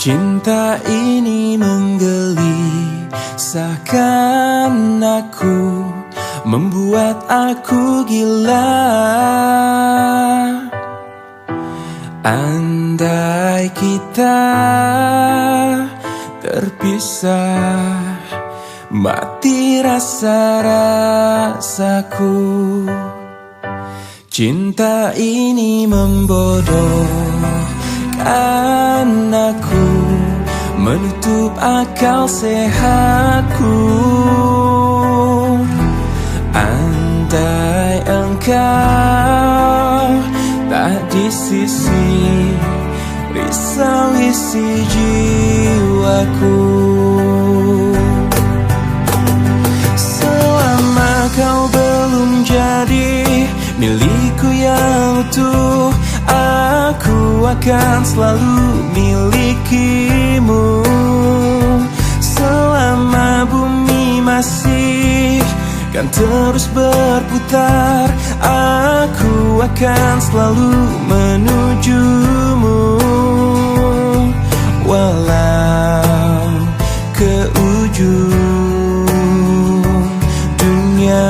Cinta ini menggelisahkan aku, membuat aku gila. Andai kita terpisah, mati rasa-rasaku. Cinta ini membodohkan aku, menutup akal sehatku. Andai engkau tak di sisi, risau isi jiwaku. Selama kau belum jadi milikku yang utuh, aku akan selalu milikimu. Selama bumi masih kan terus berputar, aku akan selalu menujumu, walau ke ujung dunia.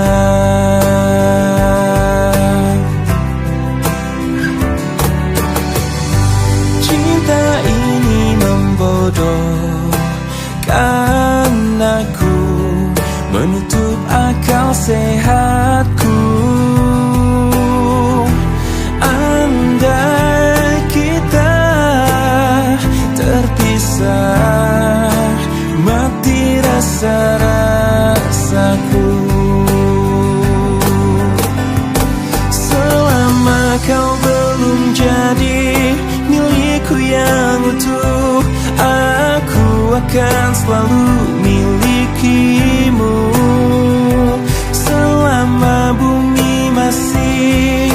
Cinta ini membodohkan aku, menutup akal sehatku. Andai kita terpisah, mati rasa-rasaku. Selama kau belum jadi milikku yang utuh, aku akan selalu milikimu. Selama bumi masih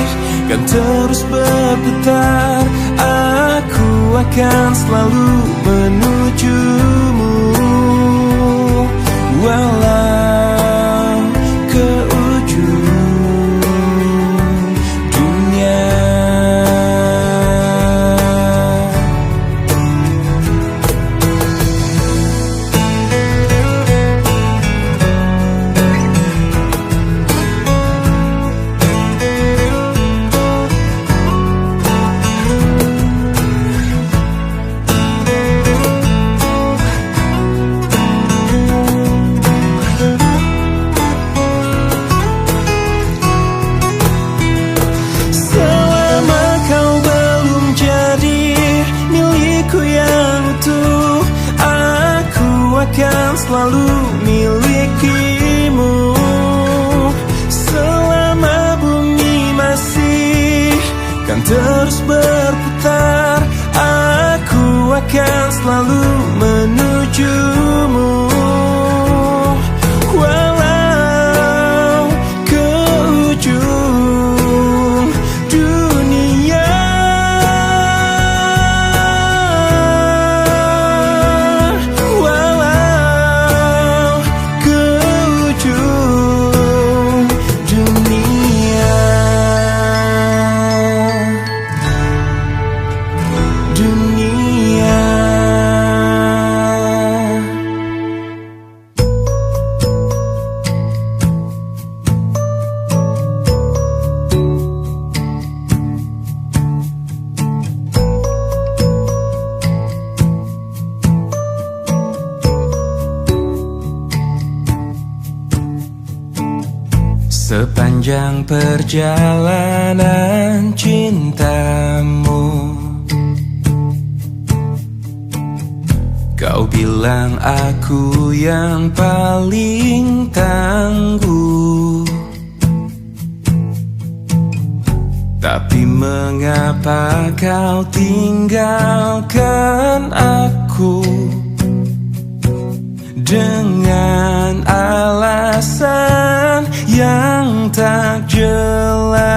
kan terus berputar, aku akan selalu menujumu, walau ke ujung dunia. Akan selalu milikimu. Selama bumi masih kan terus berputar, aku akan selalu menujumu, walau ke ujung dunia. Sepanjang perjalanan cintamu, kau bilang aku yang paling tangguh. Tapi mengapa kau tinggalkan aku dengan alasan yang tak jelas?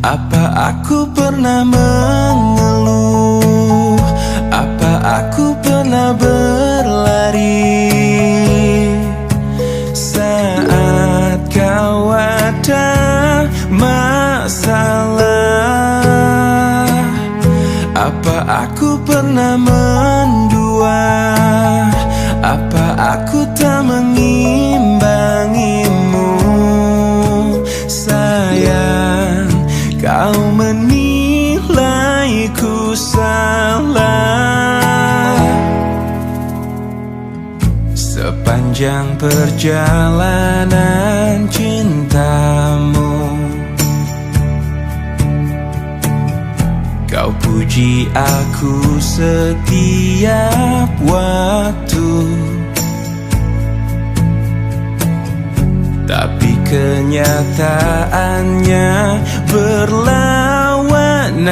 Apa aku pernah mengeluh? Apa aku pernah berlari saat kau ada masalah? Apa aku pernah sepanjang perjalanan cintamu. Kau puji aku setiap waktu, tapi kenyataannya berlawanan.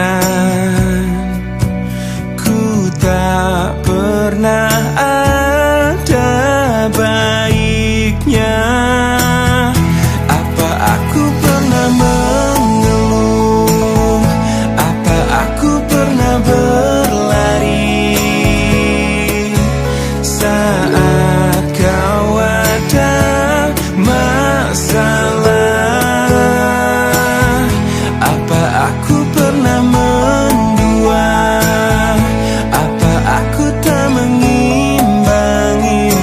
Ku tak pernah ada baiknya. Apa aku pernah mengeluh? Apa aku pernah berlari saat kau ada masalah? Apa aku pernah mendua? Apa aku tak mengimbangimu?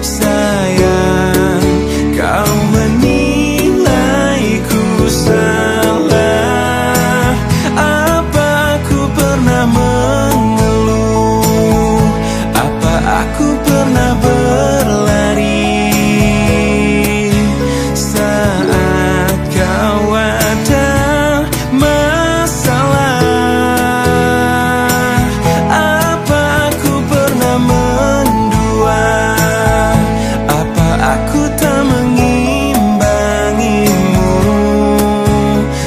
Sayang, kau menilaiku salah. Apa aku pernah mengeluh? Apa aku pernah berlari saat kau ada masalah? Apa aku pernah mendua? Apa aku tak mengimbangimu?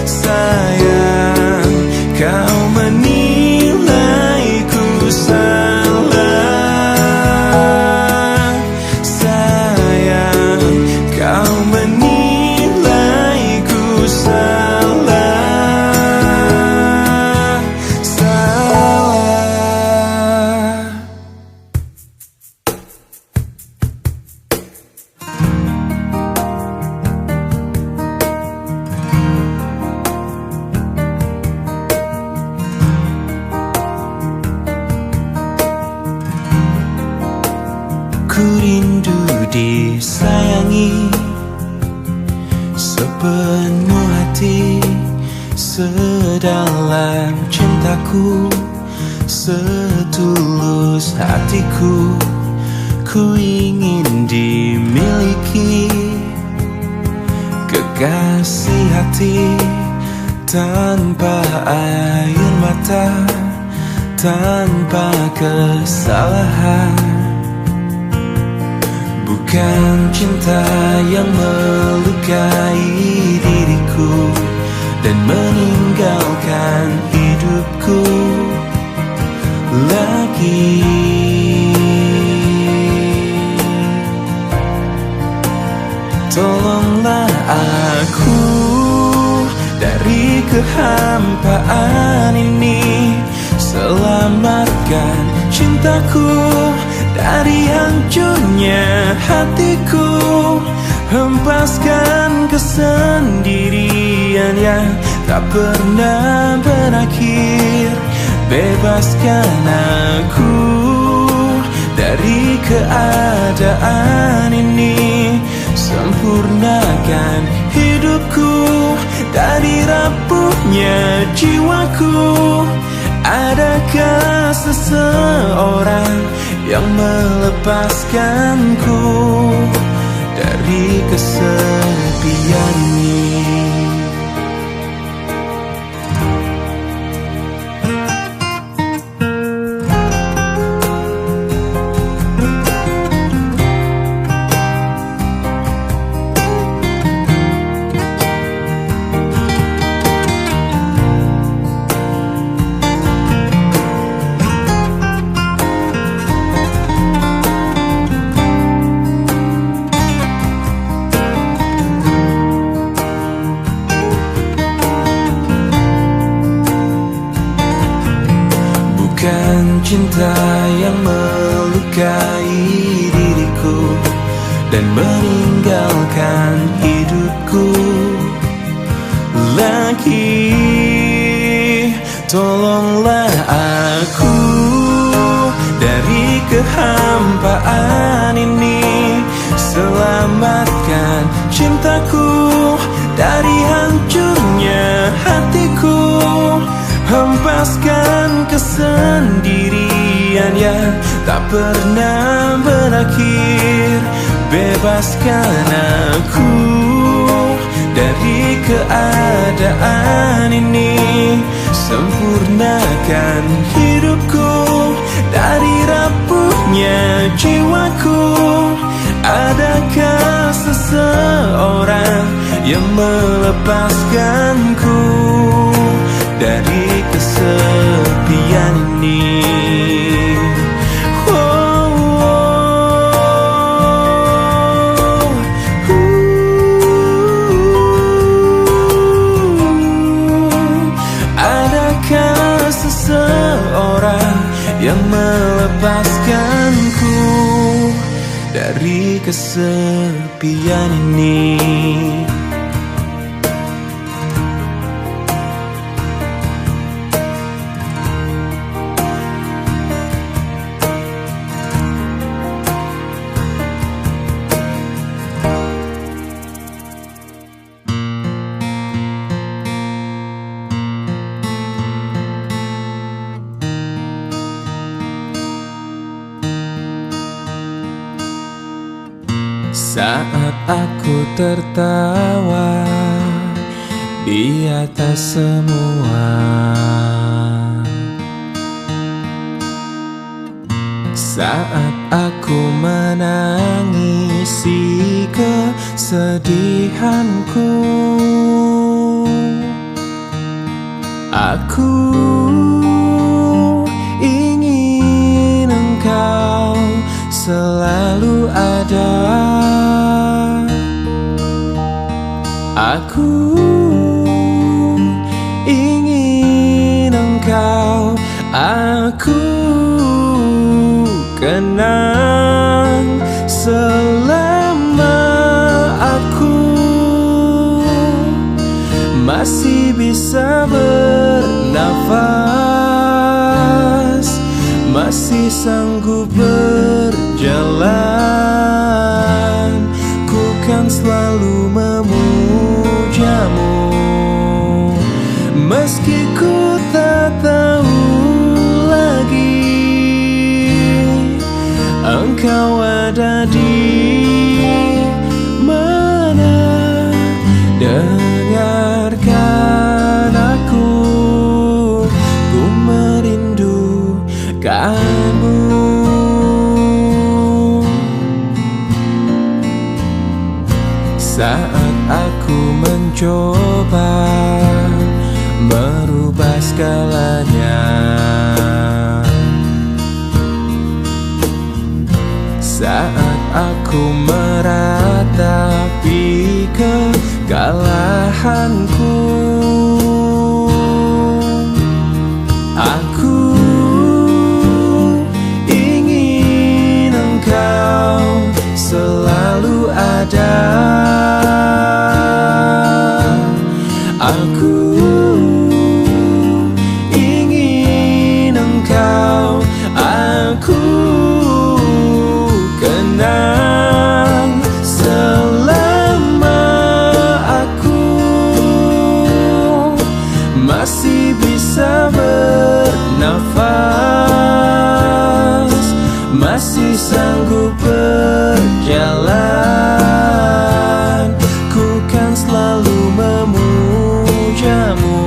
Sayang, kau menilaiku salah. Sayang, kau menilaiku salah. Salah. Ku rindu disayangi sepenuh hati, sedalam cintaku, setulus hatiku. Ku ingin dimiliki kekasih hati, tanpa air mata, tanpa kesalahan. Bukan cinta yang melukai diriku dan meninggalkan hidupku lagi. Tolonglah aku dari kehampaan ini, selamatkan cintaku dari hancurnya hatiku. Hempaskan kesendirian yang tak pernah berakhir. Bebaskan aku dari keadaan ini. Sempurnakan hidupku dari rapuhnya jiwaku. Adakah seseorang yang melepaskanku dari kesepian ini? Bukan cinta yang melukai diriku dan meninggalkan hidupku lagi. Tolonglah aku dari kehampaan ini. Selamatkan cintaku dari hancurnya hatiku. Hempaskan kesendirian yang tak pernah berakhir. Bebaskan aku dari keadaan ini, sempurnakan hidupku dari rapuhnya jiwaku. Adakah seseorang yang melepaskanku dari kesepian ini? Adakah seseorang yang melepaskanku dari kesepian ini? Saat aku tertawa di atas semua, saat aku menangisi kesedihanku, aku ingin engkau selalu ada. Aku ingin engkau aku kenang selama aku masih bisa bernafas, masih sanggup berjalan. Ku kan selalu memujamu, meski ku tak tahu lagi engkau ada di mana. Dengarkan aku, ku merindukanmu. Saat aku mencoba merubah segalanya, saat aku meratapi kekalahanku, aku ingin engkau selalu ada. Aku ingin engkau aku kenang selama aku masih bisa bernafas, masih sanggup berjalan. Ku kan selalu memujamu,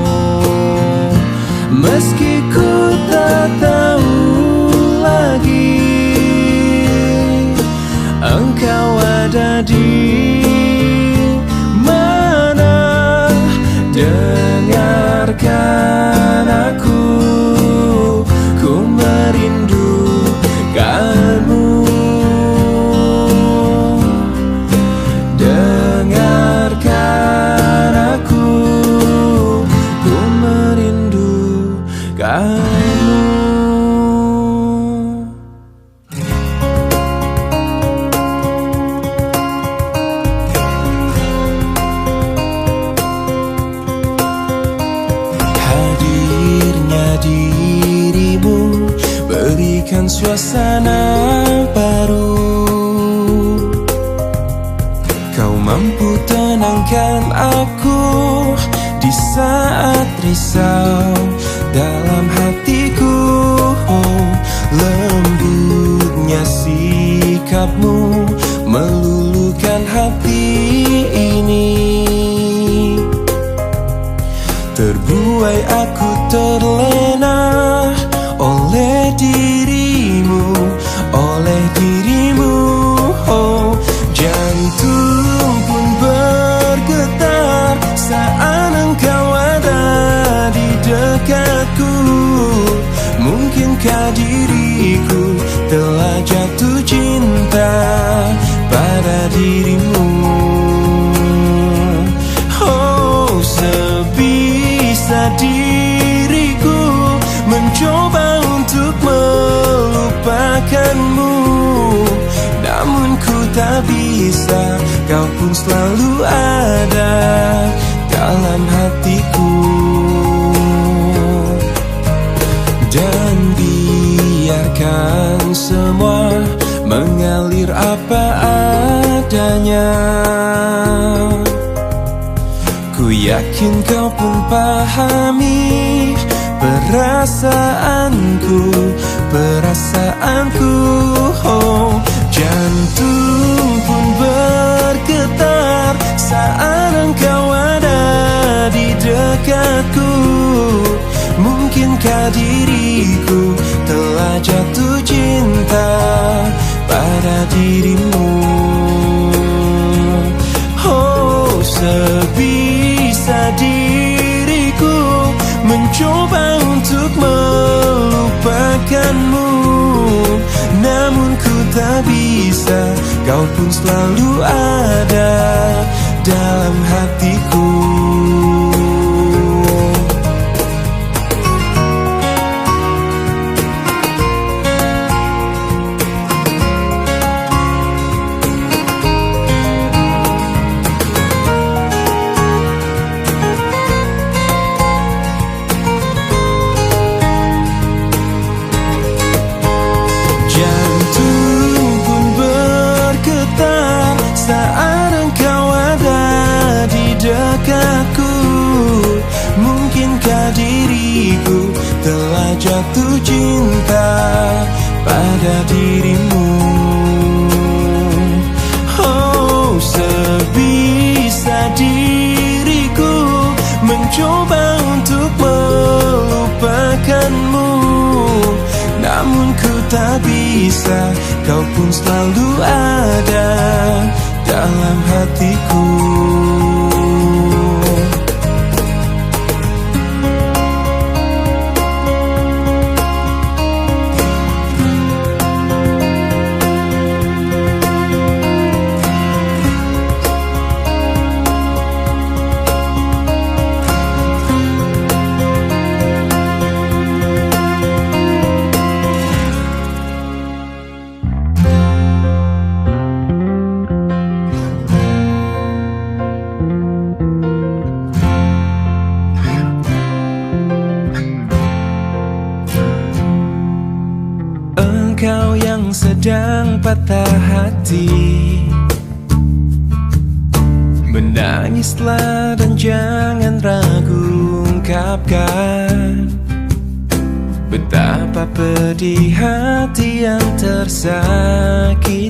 meski ku tak tahu lagi engkau ada di mana. Dengarkan aku, ku merindukanmu. Dengarkan aku, ku merindukanmu. Hadirnya dirimu berikan suasana baru. Kau mampu tenangkan aku di saat risau dalam hatiku. Oh, lembut tatapmu meluluhkan hati ini. Terbuai aku terlena oleh dirimu, oleh dirimu. Oh, jantung pun bergetar saat engkau ada di dekatku. Mungkinkah diriku telah jatuh cinta pada dirimu? Oh, sebisa diriku mencoba untuk melupakanmu, namun ku tak bisa. Kau pun selalu ada dalam hatiku. Dan biarkan semua mengalir apa adanya. Ku yakin kau pun pahami perasaanku, perasaanku. Oh, jantung pun bergetar saat engkau ada di dekatku. Mungkinkah diriku telah jatuh cinta pada dirimu? Oh, sebisa diriku mencoba untuk melupakanmu, namun ku tak bisa. Kau pun selalu ada dalam hatiku. Saat engkau ada di dekatku, mungkinkah diriku telah jatuh cinta pada dirimu? Oh, sebisa diriku mencoba untuk melupakanmu, namun ku tak bisa. Kau pun selalu ada dalam hatiku. Engkau yang sedang patah hati, menangislah dan jangan ragu ungkapkan betapa pedih hati yang tersakiti,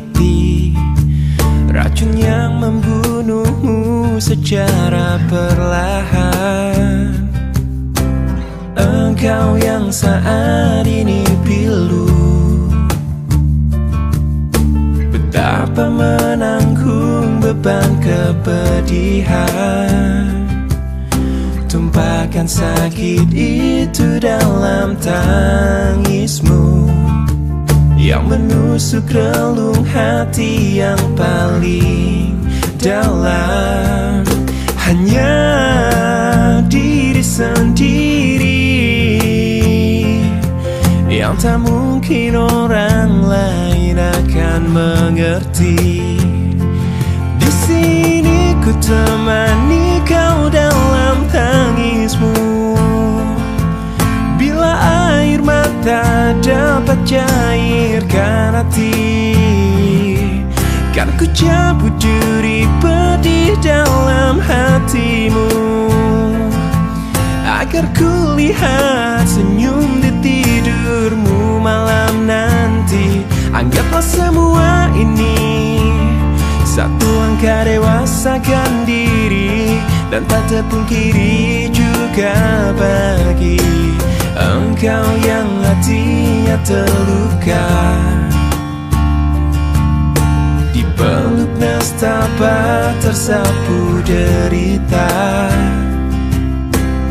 racun yang membunuhmu secara perlahan. Engkau yang saat ini pilu, betapa menanggung beban kepedihan, tumpahkan sakit itu dalam tangismu yang menusuk relung hati yang paling dalam. Hanya diri sendiri yang tak mungkin orang lain akan mengerti. Di sini ku temani kau dalam tangismu, bila air mata dapat cairkan hati, kan ku cabut duri pedih dalam hatimu, agar ku lihat senyum di tidurmu malam nanti. Anggaplah Anggaplah semua ini satu langkah dewasakan diri, dan tak terpungkiri juga bagi engkau yang hatinya terluka. Dipeluk nestapa tersapu derita,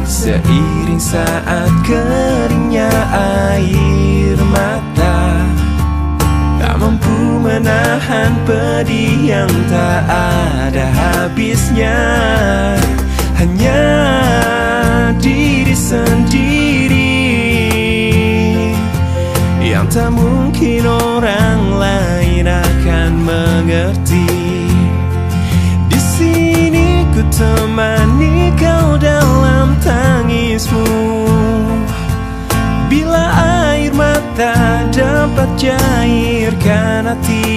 seiring saat keringnya air mata, tak mampu menahan pedih yang tak ada habisnya. Hanya diri sendiri yang tak mungkin orang lain akan mengerti. Di sini ku temani kau dalam tangismu, bila air mata dapat cairkan hati.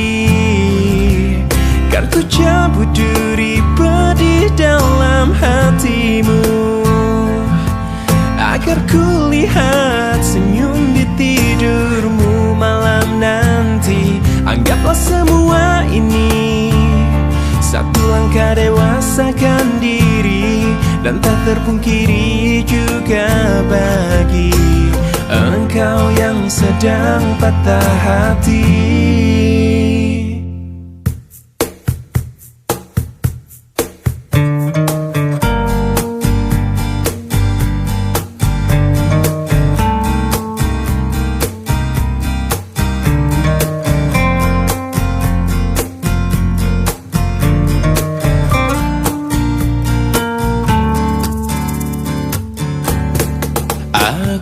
Kan ku cabut duri pedih dalam hatimu, agar ku lihat senyum di tidurmu malam nanti. Anggaplah semua ini satu langkah dewasakan diri, dan tak terpungkiri juga bagi engkau yang sedang patah hati.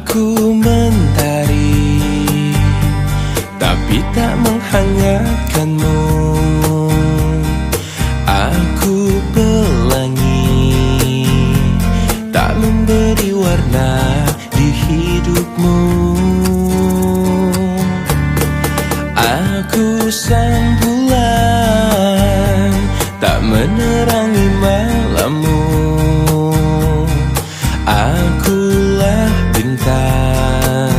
Aku mentari, tapi tak menghangatkanmu. Aku pelangi, tak memberi warna di hidupmu. Aku sang bulan, tak menerangi malammu. Akulah bintang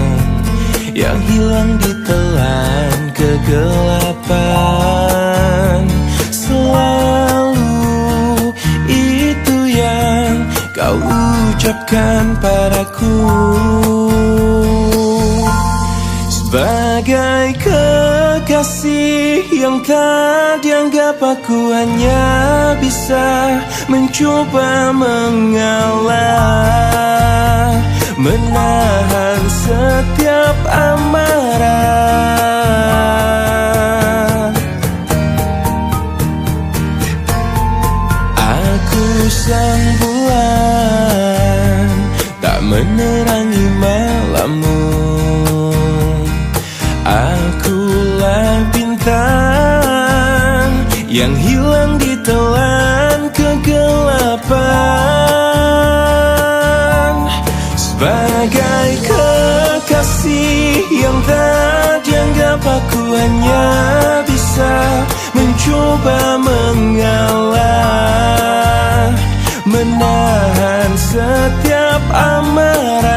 yang hilang ditelan kegelapan. Selalu itu yang kau ucapkan padaku, sebagai kekasih yang tak dianggap. Aku hanya bisa mencoba mengalah, menahan setiap amarah. Aku sang bulan, tak menerangi malammu. Akulah bintang yang hilang ditelan kegelapan, sebagai kekasih yang tak dianggap. Aku hanya bisa mencoba mengalah, menahan setiap amarah.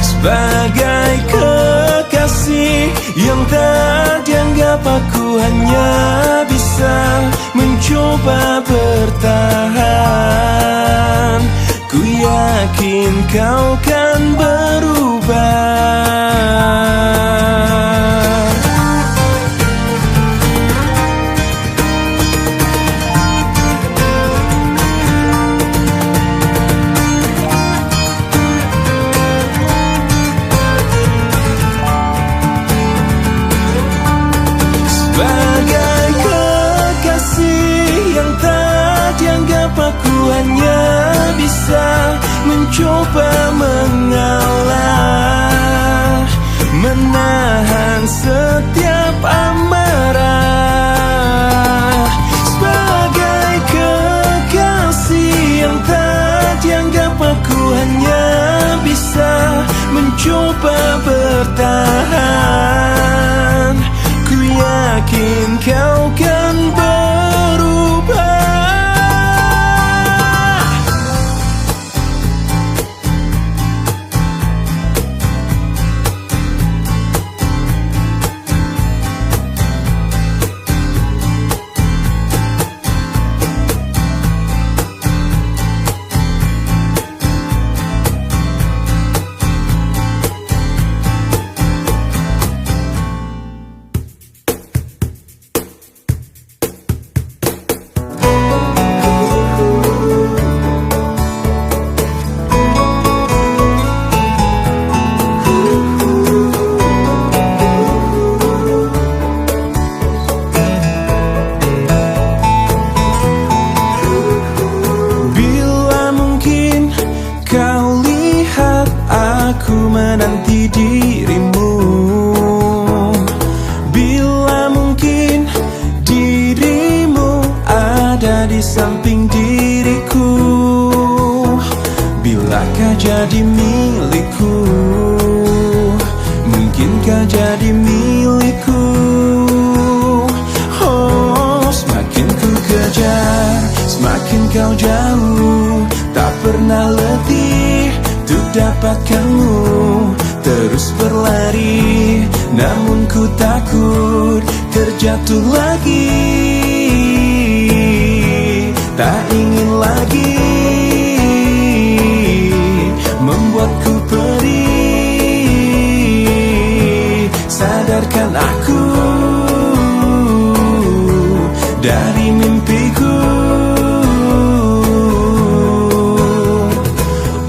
Sebagai kekasih yang tak dianggap, aku hanya bisa mencoba bertahan. Ku yakin kau kan berubah. Sebagai kekasih yang tak dianggap, aku hanya bisa mencoba mengalah, menahan setiap amarah. Sebagai kekasih yang tak dianggap, aku hanya bisa mencoba bertahan. Ku yakin kau kan berubah. aku menanti dirimu. Bila mungkin dirimu ada di samping diriku, bilakah jadi milikku, mungkinkah jadi milikku. Oh, semakin ku kejar, semakin kau jauh, tak pernah letih untuk dapatkanmu. Terus berlari, namun ku takut terjatuh lagi. Tak ingin lagi membuatku perih. Sadarkan aku dari mimpiku.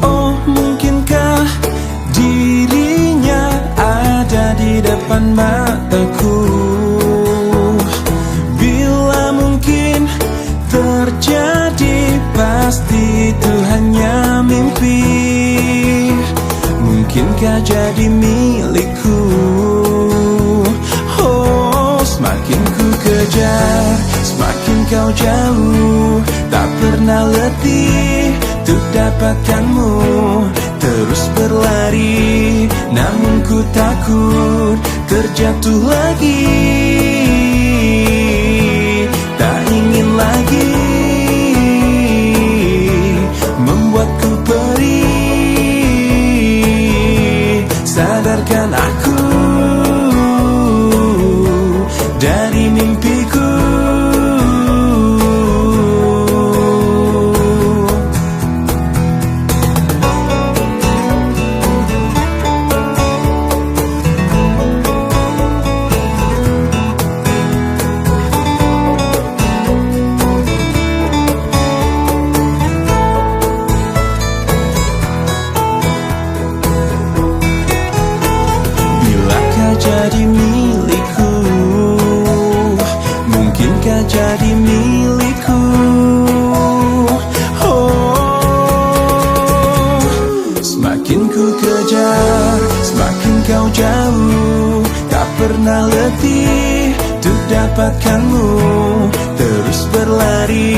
Oh, mungkinkah dirinya ada di depan mataku? Bila mungkin terjadi, pasti itu hanya mimpi. Mungkinkah jadi milikku? Oh, semakin ku kejar, semakin kau jauh, tak pernah letih untuk dapatkanmu. Terus berlari, namun ku takut terjatuh lagi. Tak ingin lagi membuatku perih. Sadarkan aku dari mimpiku. Jadi milikku, mungkinkah jadi milikku? Oh, semakin ku kejar, semakin kau jauh, tak pernah letih untuk dapatkanmu. Terus berlari,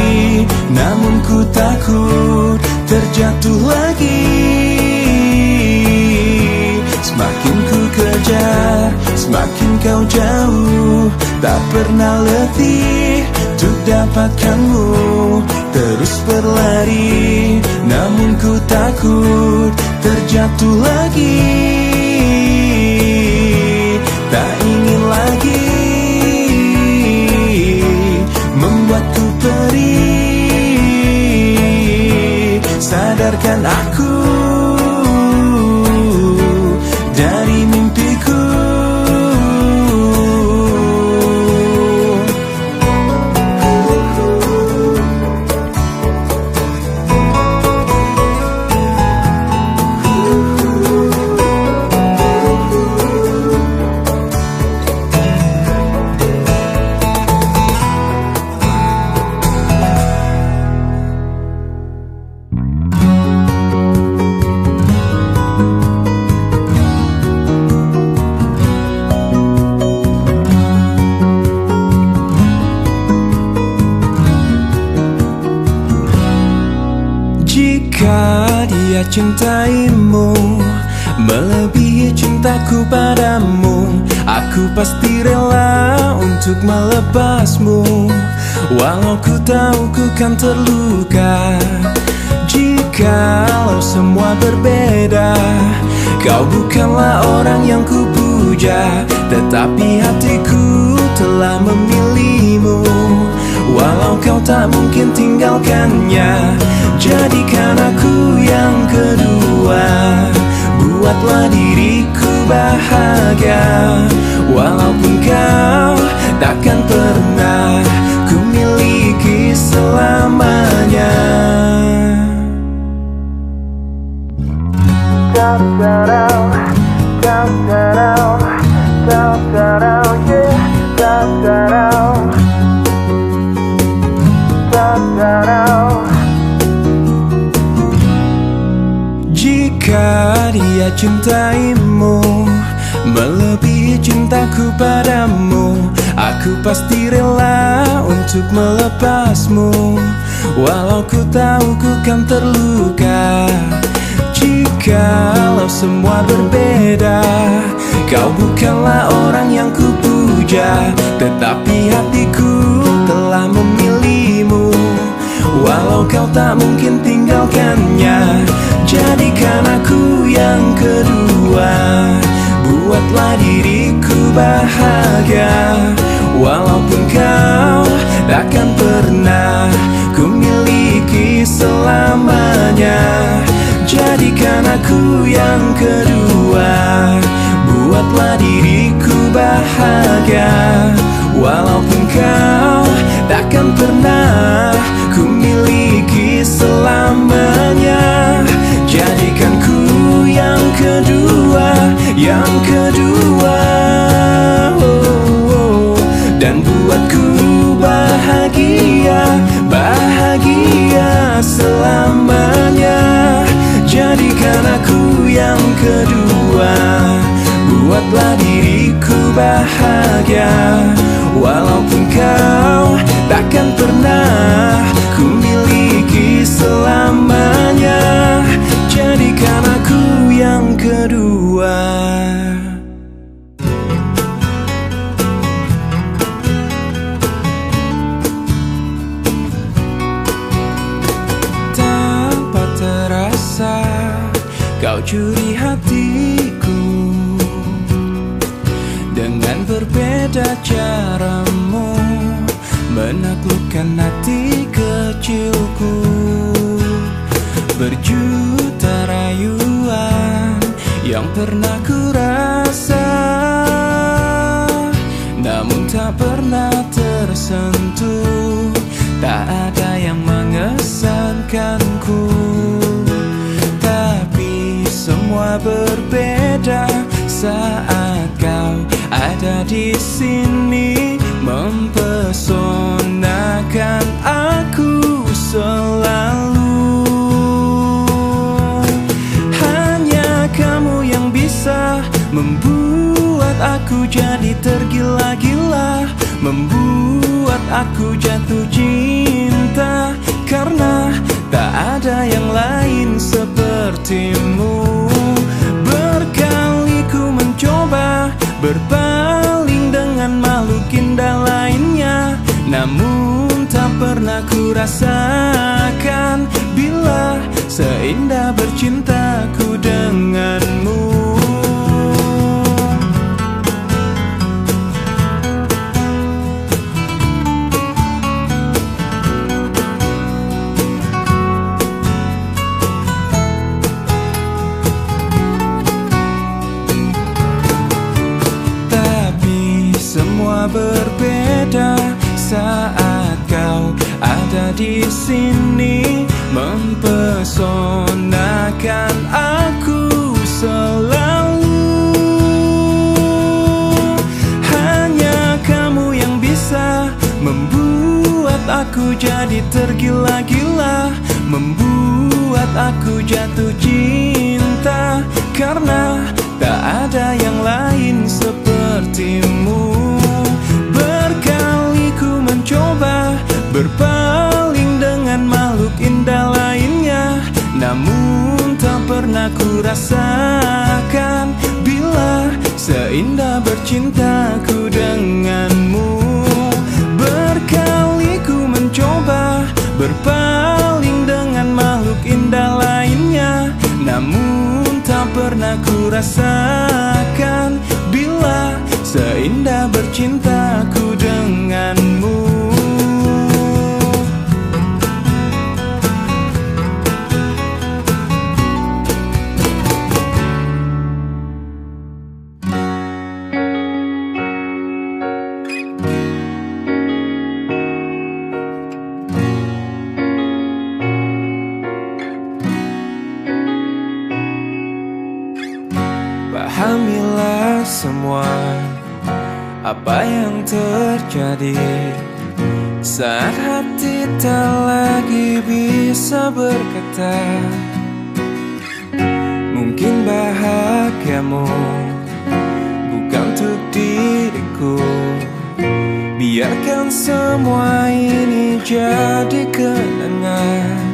namun ku takut terjatuh lagi. Semakin ku kejar, semakin kau jauh, tak pernah letih untuk dapatkanmu. Terus berlari, namun ku takut terjatuh lagi. Tak ingin lagi membuatku perih. Sadarkan aku dari mimpiku. Jika dia cintaimu melebihi cintaku padamu, aku pasti rela untuk melepasmu. Walau ku tahu ku kan terluka. Jikalau semua berbeda, kau bukanlah orang yang ku puja, tetapi hatiku telah memilihmu. Walau kau tak mungkin tinggalkannya, jadikan aku yang kedua. Buatlah diriku bahagia, walaupun kau takkan pernah ku miliki selamanya. Jika Jika dia cintaimu melebihi cintaku padamu, aku pasti rela untuk melepasmu, walau ku tahu ku kan terluka. Jikalau semua berbeda, kau bukanlah orang yang ku puja, tetapi hatiku telah memilihmu, walau kau tak mungkin tinggalkannya. Jadikan aku yang kedua, buatlah diriku bahagia, walaupun kau takkan pernah ku miliki selamanya. Jadikan aku yang kedua, buatlah diriku bahagia, walaupun kau takkan pernah ku miliki selamanya. Jadikan ku yang kedua, yang kedua, dan buatku bahagia, bahagia selamanya. Jadikan aku yang kedua, buatlah diriku bahagia, walaupun kau takkan pernah ku miliki selamanya. Jadikan aku yang kedua. Tanpa terasa kau curi hatiku, dengan berbeda caramu menaklukkan hati kecilku. Berjuta rayuan yang pernah ku rasa, namun tak pernah tersentuh. Tak ada yang mengesankanku, tapi semua berbeda saat kau ada di sini, mempesonakan aku selalu. Hanya kamu yang bisa membuat aku jadi tergila-gila, membuat aku jatuh cinta, karena tak ada yang lain sepertimu. Berkali ku mencoba berpaling dengan makhluk indah lainnya, namun tak pernah ku rasakan bila seindah bercintaku denganmu. Semua berbeda saat kau ada di sini, mempesonakan aku selalu. Hanya kamu yang bisa membuat aku jadi tergila-gila, membuat aku jatuh cinta, karena tak ada yang lain sepertimu. Berkali ku mencoba berpaling dengan makhluk indah lainnya, namun tak pernah ku rasakan bila seindah bercintaku denganmu. Berkali ku mencoba berpaling dengan makhluk indah lainnya, namun tak pernah ku rasakan bila seindah bercintaku denganmu. Pahamilah semua apa yang terjadi saat hati tak lagi bisa berkata. Mungkin Mungkin bahagiamu bukan untuk diriku. Biarkan semua ini jadi kenangan.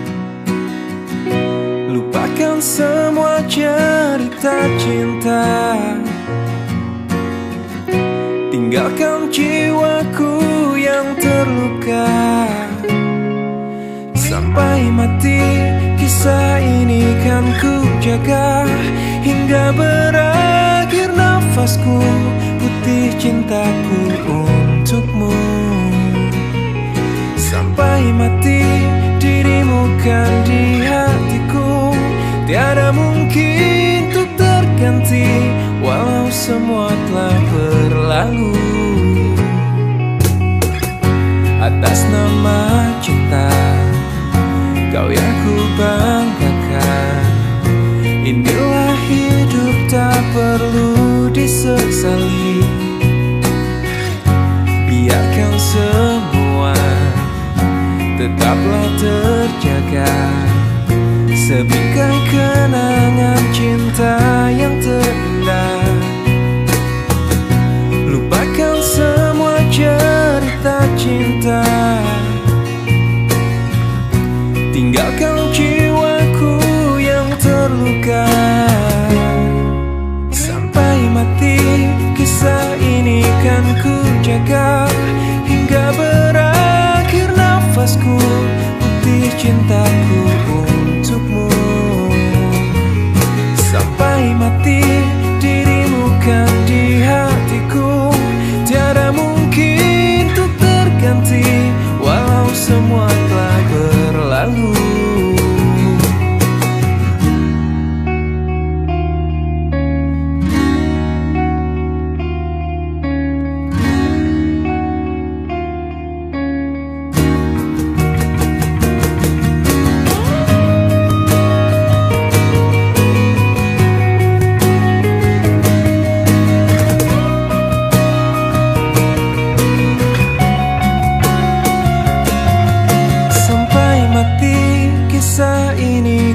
Lupakan semua cerita cinta. Tinggalkan jiwaku yang terluka. Sampai mati kisah ini kan ku jaga. Hingga berakhir nafasku, putih cintaku untukmu. Sampai mati dirimu kan di hatiku. Tiada mungkin untuk terganti, walau semua telah berlalu. Atas nama cinta, kau yang ku banggakan. Inilah hidup tak perlu disesali. Biarkan semua tetaplah terjaga. Sebingkai kenangan cinta yang terindah. Lupakan semua cerita cinta. Tinggalkan jiwaku yang terluka. Sampai mati kisah ini kan ku jaga. Hingga berakhir nafasku, putih cintaku untukmu. Sampai mati dirimu kan di hatiku. Tiada mungkin untuk terganti, walau semua telah berlalu.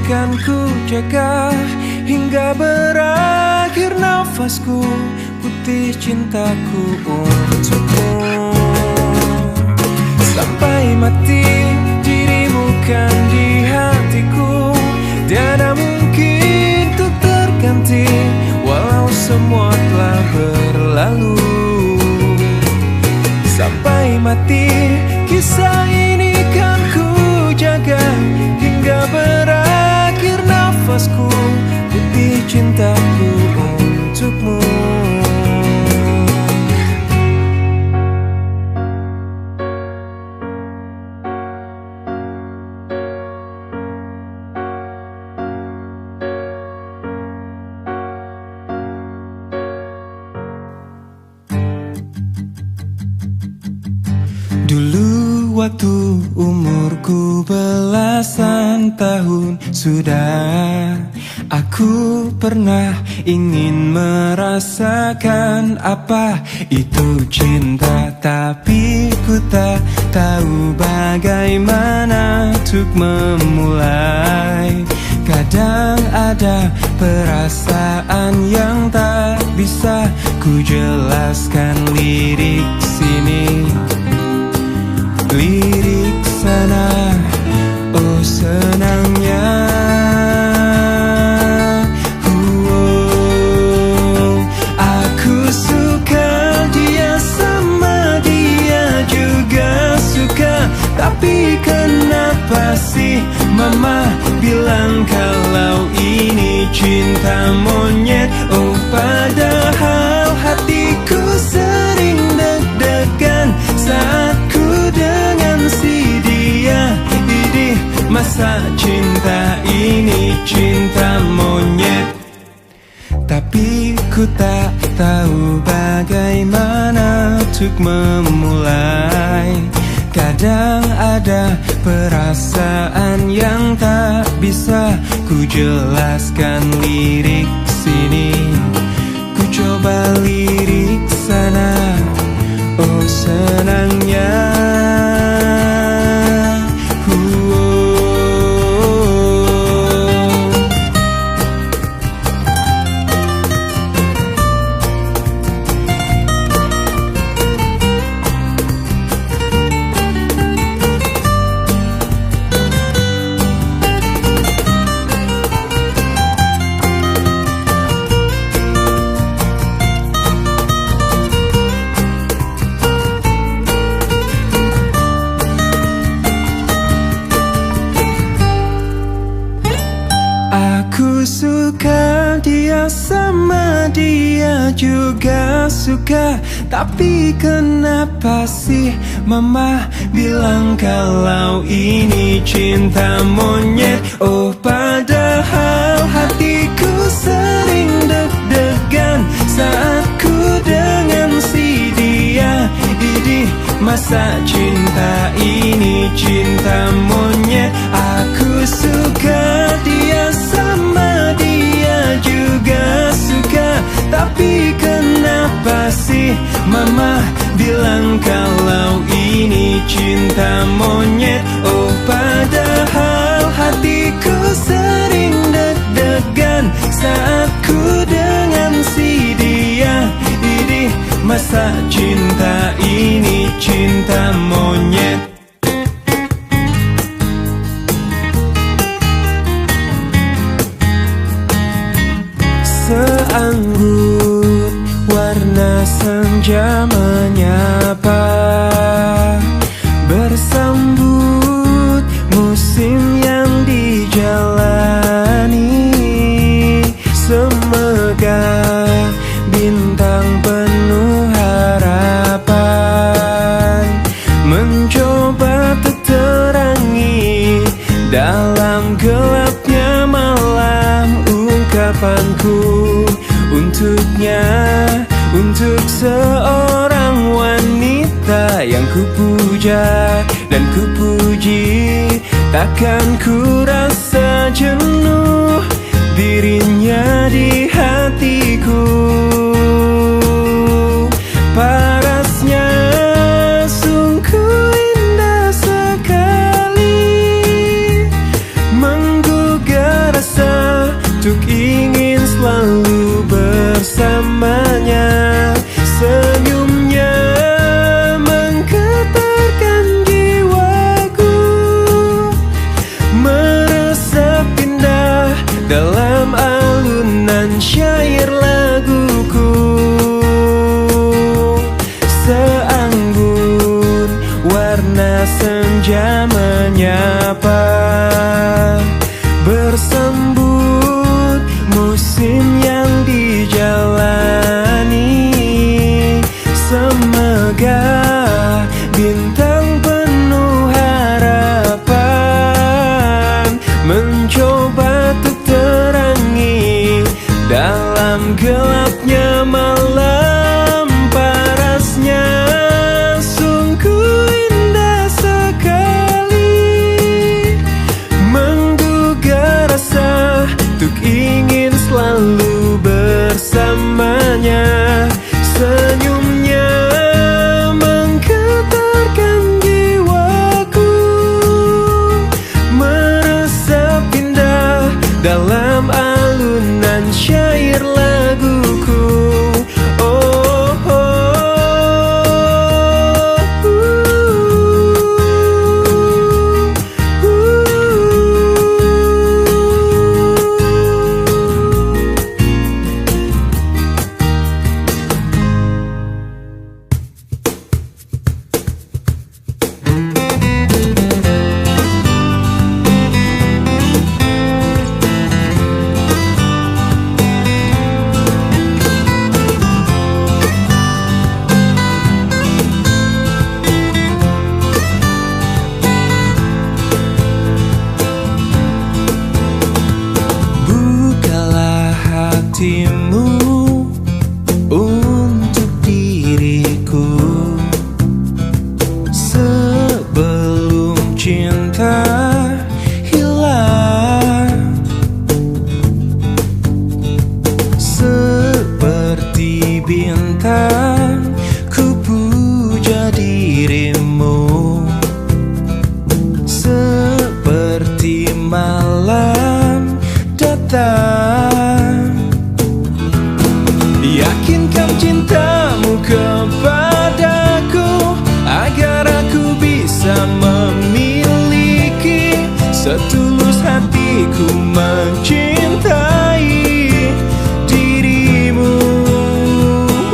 Kan ku jaga hingga berakhir nafasku, putih cintaku untukmu. Sampai mati dirimu kan di hatiku. Tiada mungkin untuk terganti, walau semua telah berlalu. Sampai mati kisah ini kan ku jaga. Hingga berakhir nafasku, putih cintaku untukmu. Dulu waktu umurku belasan tahun sudah, aku pernah ingin merasakan apa itu cinta. Tapi ku tak tahu bagaimana untuk memulai. Kadang ada perasaan yang tak bisa ku jelaskan. Lirik sini, lirik sana, oh senangnya. Aku suka dia, sama dia juga suka. Tapi kenapa sih mama bilang kalau ini cinta monyet? Oh padahal hatiku sering deg-degan saat dengan si dia. Idih, masa cinta ini cinta monyet? Tapi ku tak tahu bagaimana untuk memulai. Kadang ada perasaan yang tak bisa ku jelaskan. Lirik sini, ku coba lirik sana, oh senangnya. Aku suka dia, sama dia juga suka. Tapi kenapa sih mama bilang kalau ini cinta monyet? Oh, padahal hatiku sering deg-degan saat ku dengan si dia. Idih, masa cinta ini cinta monyet? Aku suka dia, sama dia juga suka. Tapi kenapa sih mama bilang kalau ini cinta monyet? Oh, padahal hatiku sering deg-degan saat ku dengan si dia. Idih, masa cinta ini cinta monyet? Seanggun warna senja menyapa, bersambut musim yang dijalani. Semegah bintang penuh harapan mencoba terterangi dalam gelapnya malam. Ungkapanku untuknya, untuk seorang wanita yang kupuja dan kupuji. Takkan ku rasa jenuh dirinya di hatiku. Parasnya sungguh indah sekali, menggugah rasa untuk ingin selalu bersamanya. Senyumnya menggetarkan jiwaku, meresap indah dalam alunan syair laguku. Seanggun warna senja menyapa, bersambut musim yang dijalani. Semegah bintang penuh harapan mencoba terterangi dalam gelapnya malam. Parasnya sungguh indah sekali, menggugah rasa untuk ingin selalu bersamanya. Senyumnya menggetarkan jiwaku, meresap indah dalam alunan syair laguku. Oh, oh, hatimu untuk diriku sebelum cinta hilang. Seperti bintang ku puja dirimu, seperti malam datang. Yakinkan cintamu kepadaku agar aku bisa memiliki setulus hatiku mencintai dirimu.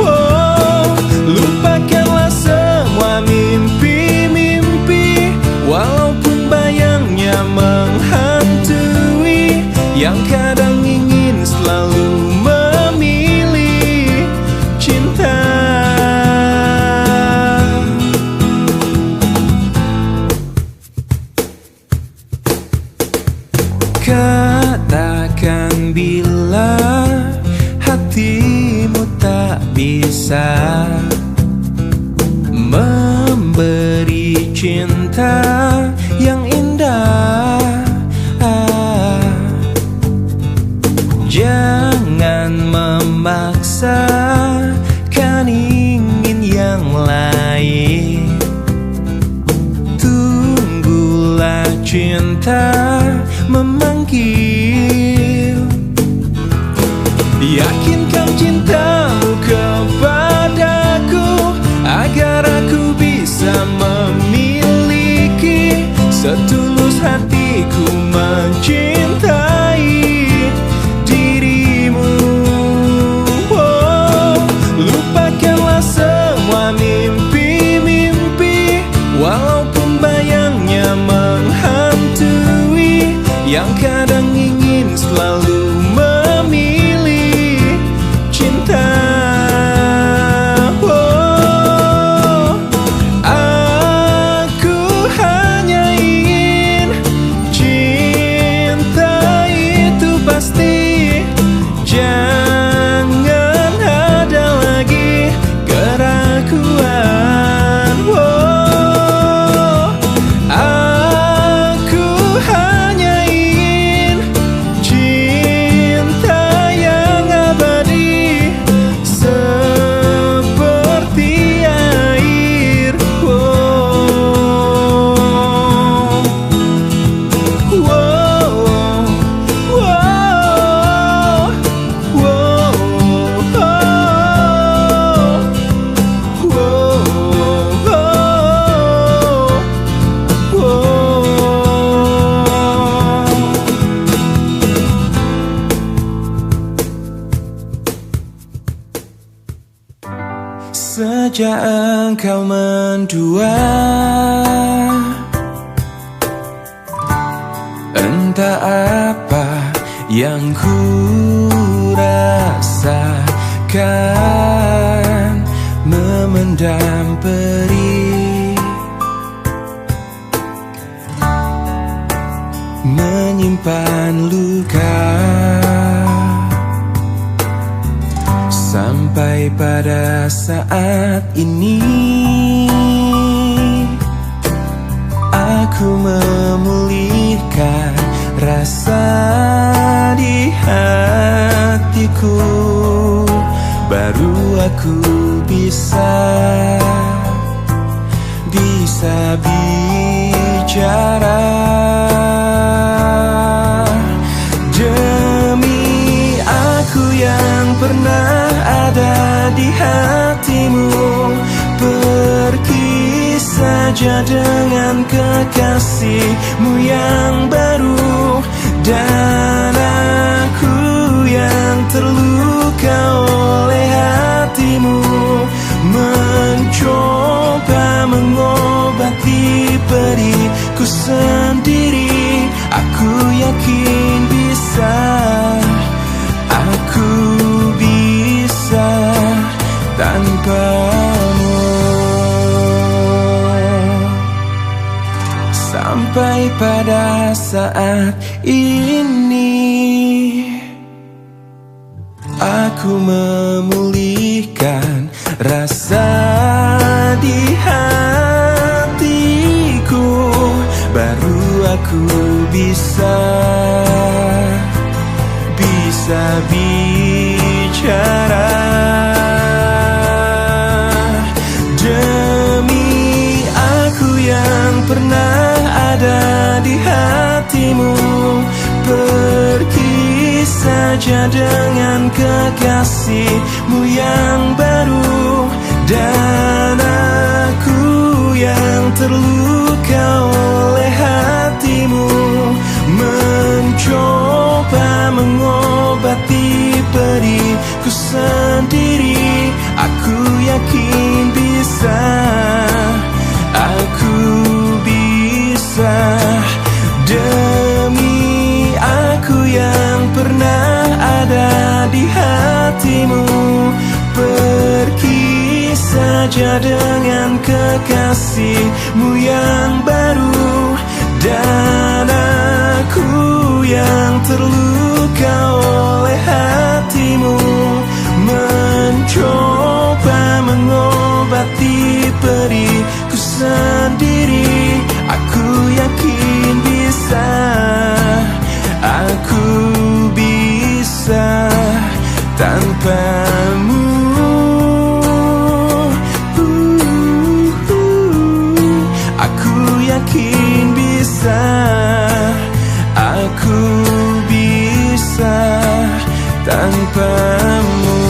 Oh, lupakanlah semua mimpi-mimpi, walaupun bayangnya menghantui. Yang yang kadang ingin selalu memilih cinta. Katakan bila hatimu tak bisa memberi cinta yang indah. Jangan memaksakan ingin yang lain. Tunggulah cinta memanggil. Yakinkan cintamu kepadaku agar aku bisa memiliki setulus hatiku mencintai dirimu. Oh, lupakanlah semua mimpi-mimpi, walaupun bayangnya menghantui, yang kadang ingin selalu memilih cinta. Sejak engkau mendua, entah apa yang ku rasakan, memendam perih, menyimpan luka. Sampai pada saat ini aku memulihkan rasa di hatiku. Baru aku bisa bicara. Demi aku yang pernah ada di hatimu, pergi saja dengan kekasihmu yang baru. Dan aku yang terluka oleh hatimu, mencoba mengobati periku sendiri. Aku yakin bisa, aku bisa tanpamu. Sampai pada saat ini aku memulihkan rasa di hatiku. Baru aku bisa bicara. Demi aku yang pernah ada di hatimu, pergi saja dengan kekasihmu yang baru. Dan aku yang terluka oleh hatimu, mencoba mengobati periku sendiri. Aku yakin bisa, aku bisa. Demi aku yang bersama dengan kekasihmu yang baru. Dan aku yang terluka oleh hatimu mencoba mengobati periku sendiri. Aku yakin bisa, aku bisa tanpamu. Aku yakin bisa, aku bisa tanpamu.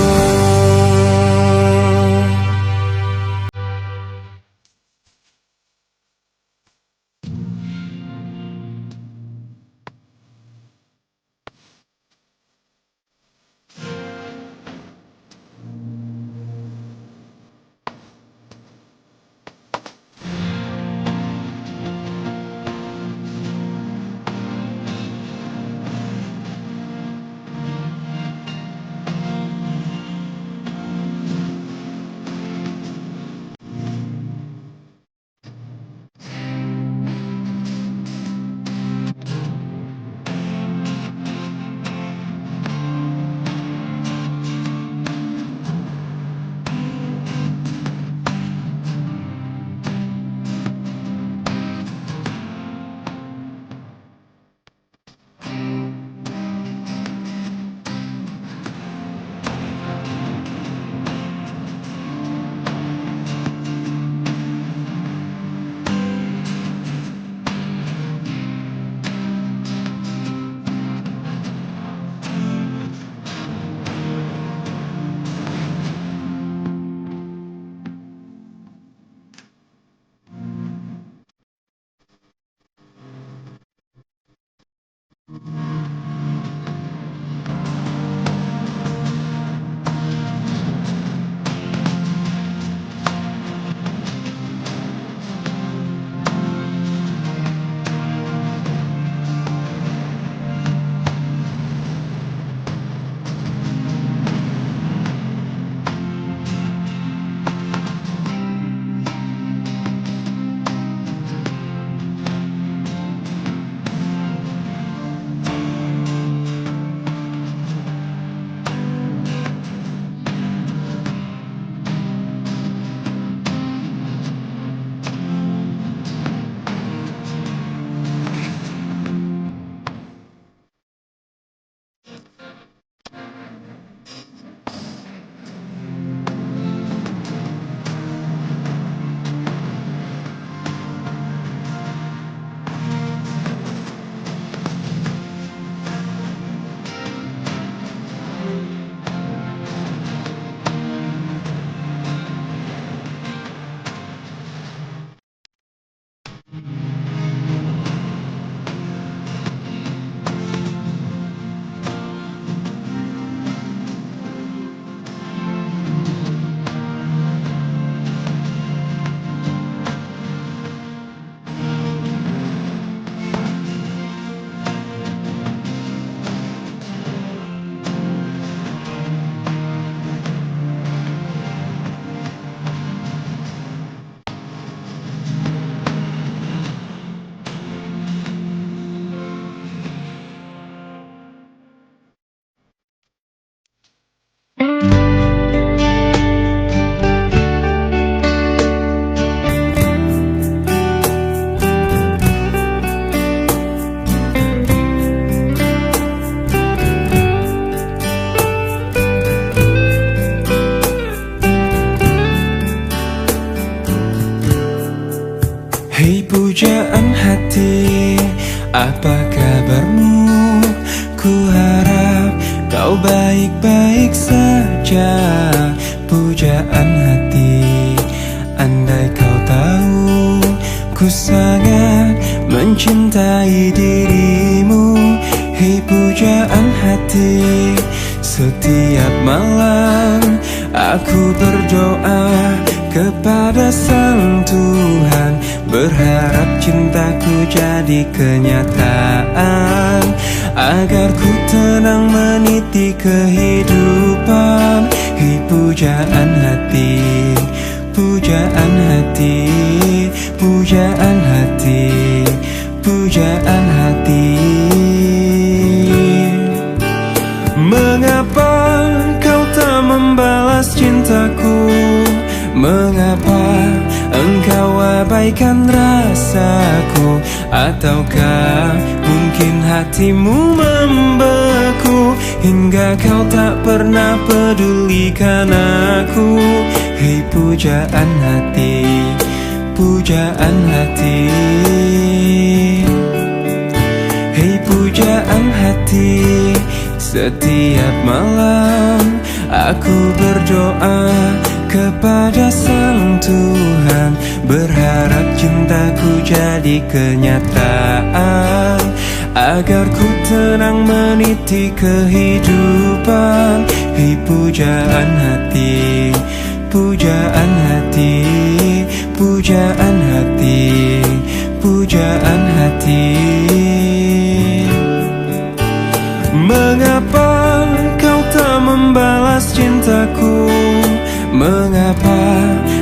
Hei pujaan hati, apa kabarmu? Ku harap kau baik-baik saja. Pujaan hati, andai kau tahu ku sangat mencintai dirimu. Hei pujaan hati, setiap malam aku berdoa kepada Sang Tuhan, berharap cintaku jadi kenyataan, agar ku tenang meniti kehidupan. Hei pujaan hati, pujaan hati, pujaan hati, pujaan hati. Mengapa kau tak membalas cintaku? Mengapa engkau abaikan rasaku? Ataukah mungkin hatimu membeku hingga kau tak pernah pedulikan aku? Hei pujaan hati, pujaan hati. Hei pujaan hati, setiap malam aku berdoa kepada Sang Tuhan, berharap cintaku jadi kenyataan, agar ku tenang meniti kehidupan. Hei pujaan hati, pujaan hati, pujaan hati, pujaan hati. Mengapa kau tak membalas cintaku? Mengapa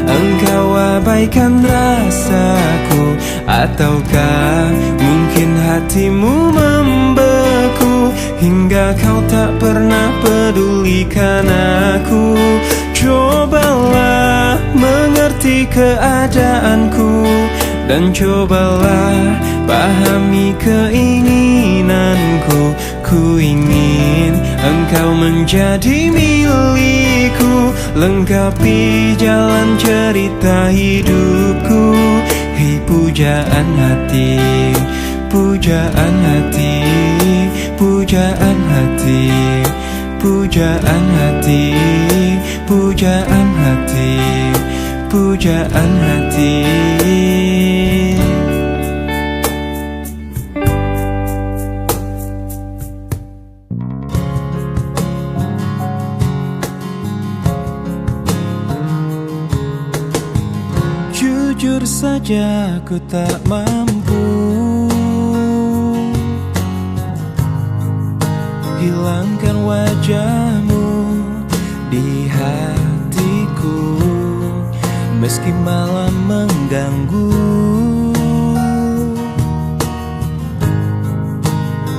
engkau abaikan rasaku? Ataukah mungkin hatimu membeku hingga kau tak pernah pedulikan aku? Cobalah mengerti keadaanku dan cobalah pahami keinginanku. Ku ingin engkau menjadi milikku, lengkapi jalan cerita hidupku. Hei pujaan hati, pujaan hati, pujaan hati, pujaan hati, pujaan hati, pujaan hati. Jujur saja ku tak mampu hilangkan wajahmu di hatiku, meski malam mengganggu.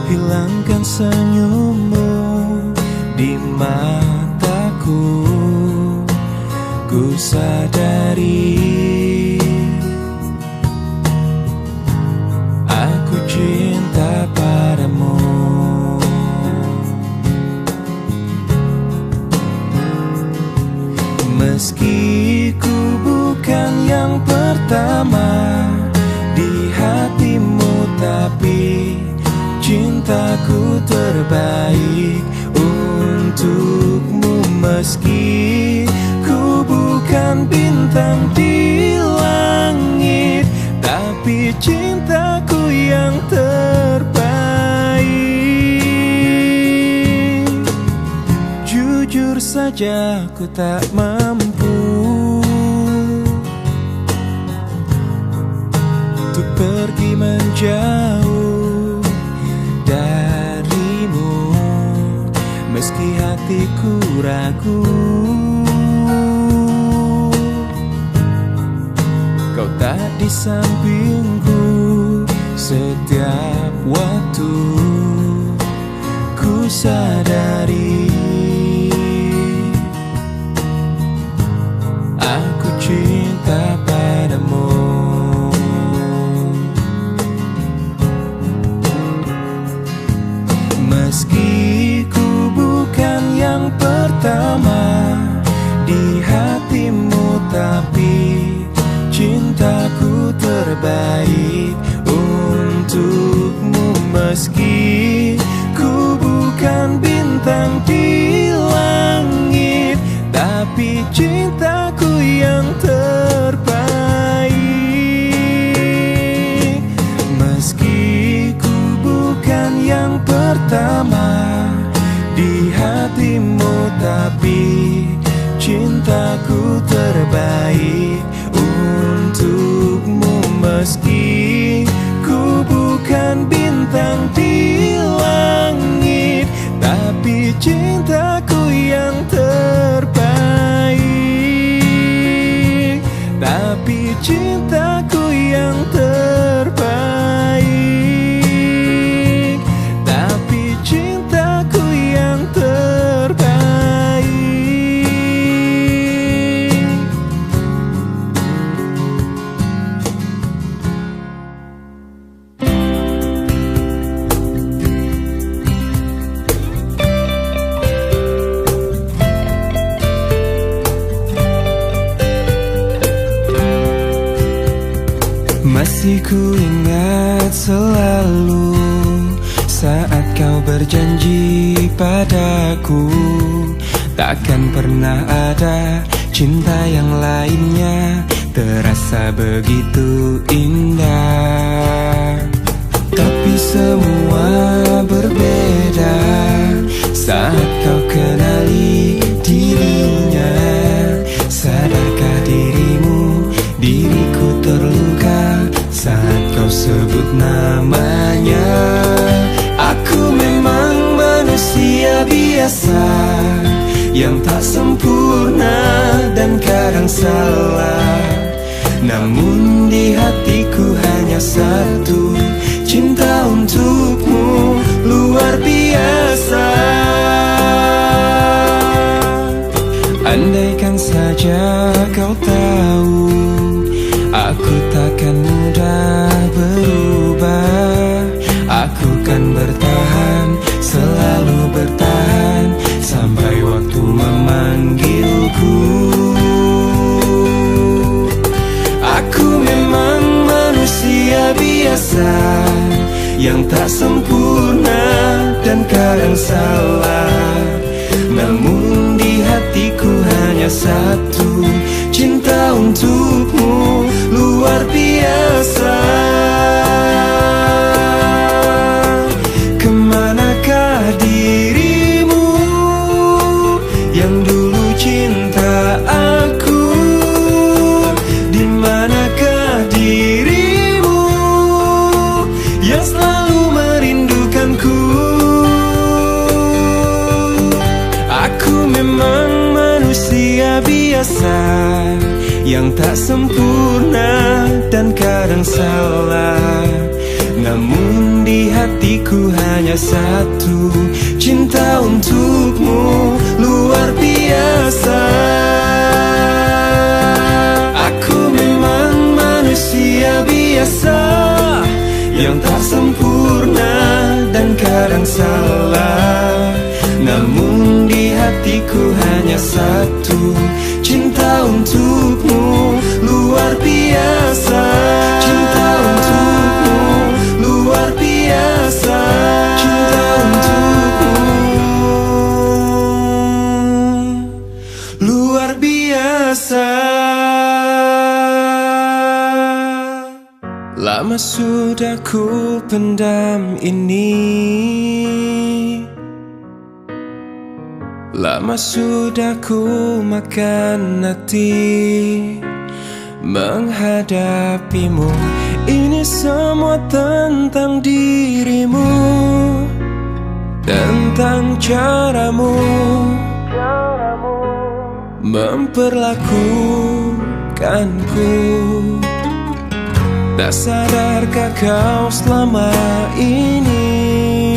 Hilangkan senyummu di mataku, ku sadari aku cinta padamu. Meski ku bukan yang pertama di hatimu, tapi cintaku terbaik untukmu. Meski ku bukan bintang di langit, tapi cintaku yang terbaik. Jujur saja ku tak mampu untuk pergi menjauh darimu, meski hatiku ragu. Kau tak di sampingku setiap waktu, ku sadari aku cinta padamu. Meski ku bukan yang pertama di hatimu, tapi cintaku terbaik untukmu. Meski ku bukan bintang di langit, tapi cintaku yang terbaik. Meski ku bukan yang pertama di hatimu, tapi cintaku terbaik untukmu. Meski ku bukan bintang di langit, tapi cintaku yang terbaik. Masih ku ingat selalu saat kau berjanji padaku, takkan pernah ada cinta yang lainnya terasa begitu indah. Tapi semua berbeda saat kau kenali dirinya. Sadarkah dirimu, diriku terluka saat kau sebut namanya. Aku memang manusia biasa yang tak sempurna dan kadang salah. Namun di hatiku hanya satu, cinta untukmu luar biasa. Andaikan saja kau tahu, aku takkan mudah berubah. Aku kan bertahan, selalu bertahan sampai waktu memanggilku. Aku memang manusia biasa yang tak sempurna dan kadang salah. Namun di hatiku hanya satu, cinta untukmu luar biasa. Kemanakah dirimu yang dulu cinta aku? Dimanakah dirimu yang selalu merindukanku? Aku memang manusia biasa yang tak sempurna dan kadang salah. Namun di hatiku hanya satu, cinta untukmu luar biasa. Aku memang manusia biasa yang tak sempurna dan kadang salah. Namun di hatiku hanya satu, cinta untukmu luar biasa. Cinta untukmu luar biasa. Cinta untukmu luar biasa. Lama sudah ku pendam ini, lama sudah ku makan hati menghadapimu. Ini semua tentang dirimu, tentang caramu memperlakukanku. Tak sadarkah kau selama ini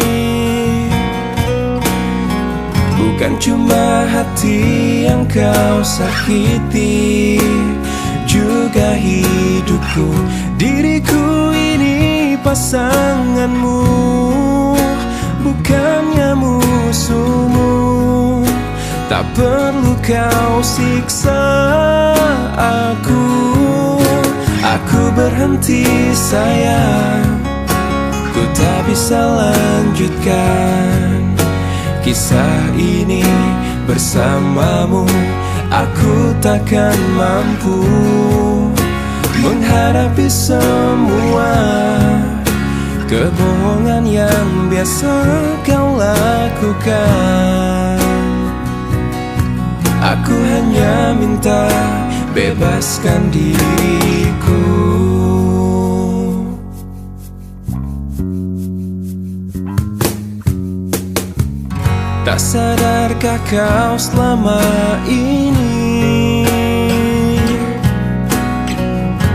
bukan cuma hati yang kau sakiti, juga hidupku. Diriku ini pasanganmu, bukannya musuhmu. Tak perlu kau siksa aku. Aku berhenti sayang, ku tak bisa lanjutkan kisah ini bersamamu. Aku takkan mampu menghadapi semua kebohongan yang biasa kau lakukan. Aku hanya minta bebaskan diriku. Tak sadarkah kau selama ini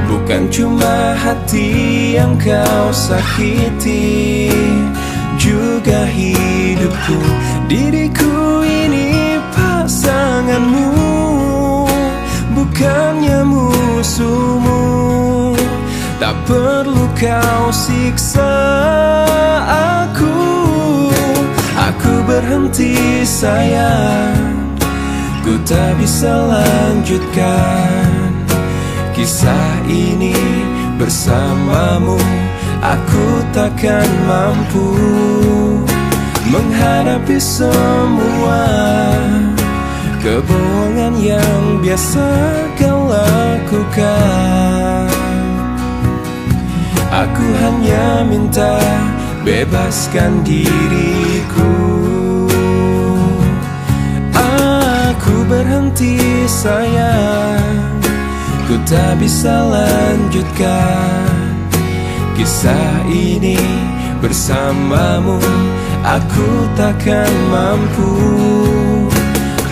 bukan cuma hati yang kau sakiti, juga hidupku. Diriku ini pasanganmu, bukannya musuhmu. Tak perlu kau siksa aku. Aku berhenti sayang, ku tak bisa lanjutkan kisah ini bersamamu aku takkan mampu menghadapi semua kebohongan yang biasa kau lakukan. Aku hanya minta bebaskan diriku. Aku berhenti sayang, ku tak bisa lanjutkan kisah ini bersamamu. Aku takkan mampu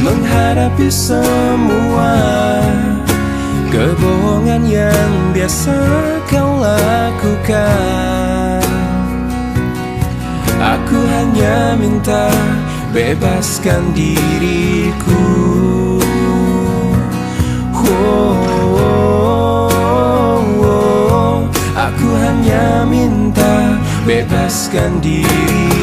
menghadapi semua kebohongan yang biasa kau lakukan. Aku hanya minta bebaskan diriku. Aku hanya minta bebaskan diri.